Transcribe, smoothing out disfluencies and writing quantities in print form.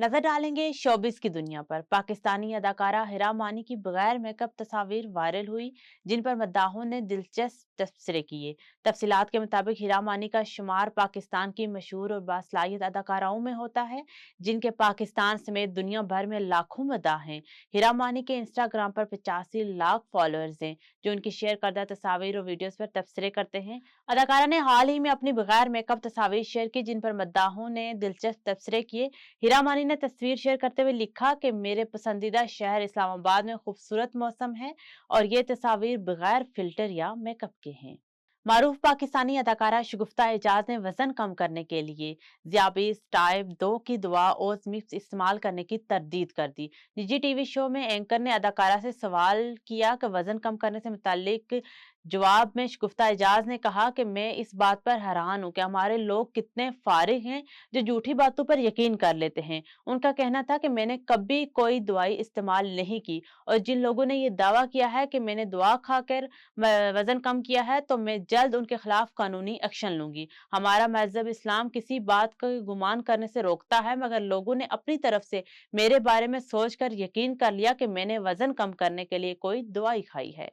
नजर डालेंगे शोबिस की दुनिया पर। पाकिस्तानी अदाकारा हिरा मानी की बगैर मेकअप तस्वीर वायरल हुई, जिन पर मद्दाहों ने दिलचस्प तबसरे किए। तफसीलात के मुताबिक हिरा मानी का शुमार पाकिस्तान की मशहूर और बासलाहियत अदाकाराओं में होता है, जिनके पाकिस्तान समेत दुनिया भर में लाखों मद्दाह हैं। हिरा मानी के इंस्टाग्राम पर 85 लाख फॉलोअर्स हैं, जो उनकी शेयर करदा तस्वीर और वीडियोस पर तबसरे करते हैं। अदाकारा ने हाल ही में अपनी बगैर मेकअप तस्वीर शेयर की, जिन पर मद्दाहों ने दिलचस्प तबसरे किए। हीरा मानी ने तस्वीर शेयर करते हुए लिखा कि मेरे पसंदीदा शहर इस्लामाबाद में खूबसूरत मौसम है और ये तस्वीर बगैर फिल्टर या मेकअप के हैं। मारूफ पाकिस्तानी अदाकारा शगुफ्ता एजाज ने वजन कम करने के लिए ज़ियाबीस टाइप 2 की दवा ओज़मिप्स इस्तेमाल करने की तरदीद कर दी। निजी टीवी शो में एंकर ने अदाकारा से सवाल किया कि वजन कम करने से मुतालिक। जवाब में शगुफ्ता एजाज ने कहा कि मैं इस बात पर हैरान हूं कि हमारे लोग कितने फारिग हैं जो झूठी बातों पर यकीन कर लेते हैं। उनका कहना था कि मैंने कभी कोई दवाई इस्तेमाल नहीं की, और जिन लोगों ने ये दावा किया है कि मैंने दवा खाकर वजन कम किया है, तो मैं जल्द उनके खिलाफ कानूनी एक्शन लूंगी। हमारा मजहब इस्लाम किसी बात का गुमान करने से रोकता है, मगर लोगों ने अपनी तरफ से मेरे बारे में सोचकर यकीन कर लिया कि मैंने वजन कम करने के लिए कोई दवाई खाई है।